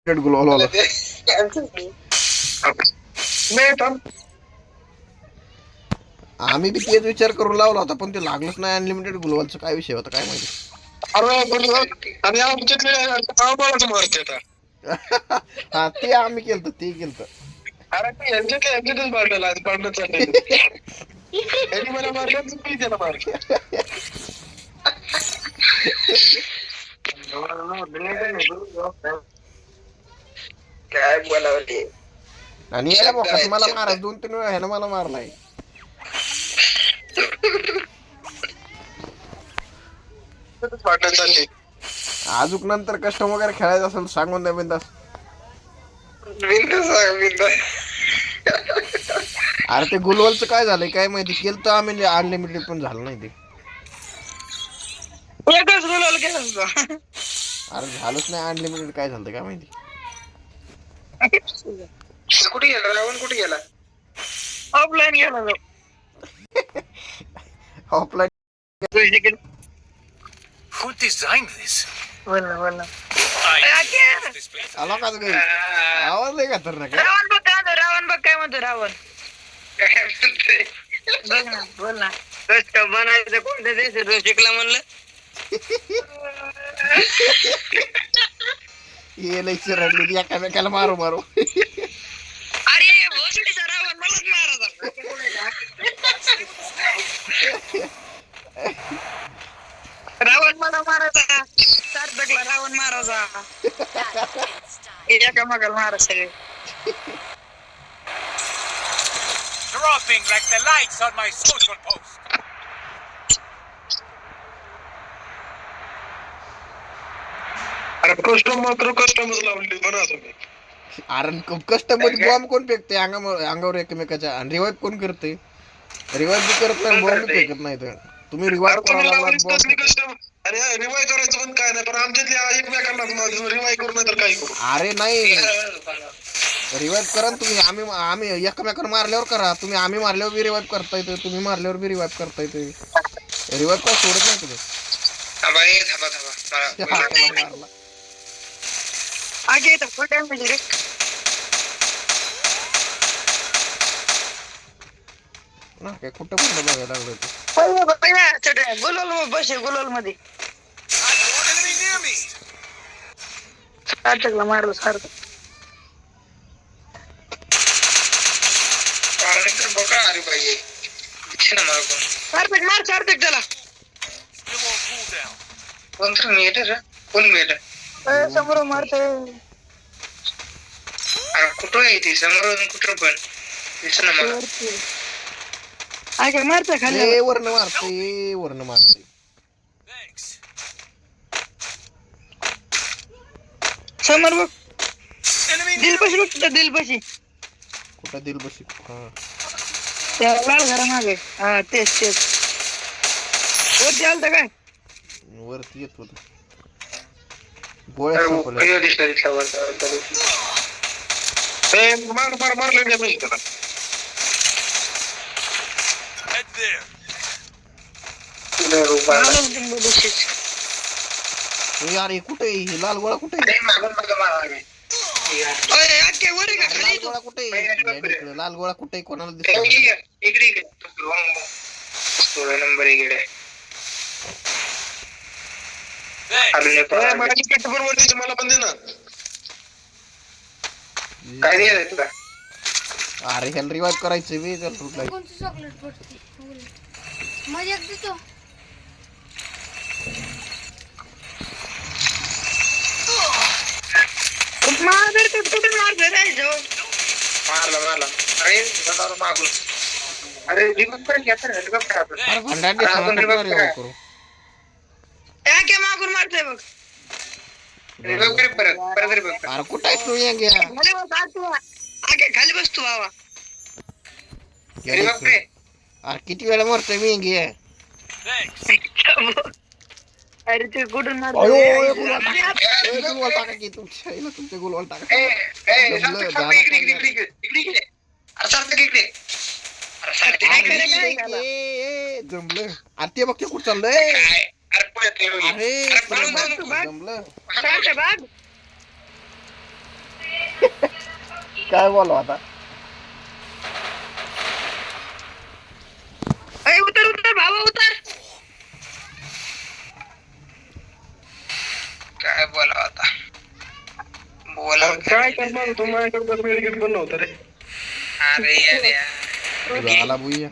गुलाल आम्ही बी तेच विचार करून लावला होता पण ते लागलंच नाही. अनलिमिटेड गुलवालचं काय विषय होता काय माहिती. हा ते आम्ही केलत ते केलत. अरे ते यांच्यातच भांडलं आज भांडण चाललेलं. यांनी मला मारलं मी त्याला मारलं. काय बोलावले आणि याला बोकास मला मारायचं 2-3 वेळा ह्यानं मला मारलाय. भांडण चालले. अजून नंतर कस्टम वगैरे खेळायचं असेल सांगून द्या बिंदास. अरे ते गुलवलचं काय झालंय काय माहिती. केलं तर आम्ही अनलिमिटेड पण झालं नाही ते. एकच गुलाल केला. अरे झालंच नाही अनलिमिटेड काय झालं काय माहिती. कुठे गेला रावण कुठे गेला. ऑफलाईन गेला ऑफलाईन. Who designed this? बोलना बोलना आला का काही आवाज नाही का तर ना काय. रावण बघ काय म्हणतो रावण बघ काय म्हणतो रावण. बघ ना बोल ना. कष्ट बनायचं कोणत्या देशात शिकला म्हणलं. ये लेक्चर रडली एकामेकाला मारू मारू. अरे भोसडीचा रावण मलाच मारायचा. रावण मला मारायचा. सार्थकला रावण मारायचा. एकामेकाला मारा सगळे. Dropping like the likes on my social post. अरे कस्टम मात्र कस्टमच लावली म्हणा तुम्ही. अरे कस्टम मध्ये बॉम्ब कोण फेकते अंगावर एकमेकाच्या. आणि रिवाइव कोण करते. रिवाइव बी करत नाही बॉम्ब फेकत नाही. तर तुम्ही रिवाइव करायला अरे रिवाय करायचं पण काय नाही पण आमच्यातल्या एकमेकांना रिवाय करू नाही तर काही करू. अरे नाही रिवाइव करा तुम्ही. आम्ही एकमेकांना मारल्यावर करा तुम्ही. आम्ही मारल्यावर बी रिवाइव करता येते. तुम्ही मारल्यावर बी रिवाइव करता येते. रिवाइव काय सोडत नाही तुम्ही. मारला आगे तर खोट्या म्हणजे रे. ना काय कुठं कुठं बघायला लागलं. गुलाल बसे गुलाल मध्ये Enemy near me. सार्थकला मारलं सार्थक. बघा अरे पाहिजे सार्थक मार सार्थक त्याला. You won't cool down. कोण मेलं रे कोण मेलं. समोर मारतोय. कुठं आहे ती समोर कुठं पण दिसना मला. मारतोय खाली वर्ण मारते वर्ण मारते. Thanks. समोर बघ. Enemy near me. दिलपशी बघ तिथं दिलपशी. कुठं दिल बशी. हा त्या लाल घरा मागे. हा तेच तेच. वरती आलता काय. वरती येत होत. गोळ्या संपल्या. मारले Head there. यार हे कुठे आहे. लाल गोळा कुठे आहे. लाल गोळा कुठे आहे. लाल गोळा कुठे आहे कोणाला दिसत. इकडे नंबर इकडे. Thanks. मला पण दे ना. काय द्यायचं तुला. अरे ह्याला रिवाइव करायचं बी तर तुटला. कोणतं चॉकलेट पडते मजा देतो. मारला अरे मागून. अरे अरे भंडारी रिवाइव करू. क्या मागून मारतोय बघ. अरे कुठं आहेस तू. या खाली बसतो बाबा. अरे किती वेळा मरतोय मी गे. Thanks. अरे ते कुठून गुलवाल टाका की तुमच्या गुलवाल टाका. जमलं. अरे ते बघ ते कुठं चाललंय. अरे जमलं. काय बोलावं आता? उतर उतर भावा उतर. काय बोलावं आता? बोलावं काय करणार तू? माझ्याकडे मेडिकेट पण नव्हतं रे. अरे यार झाला बुया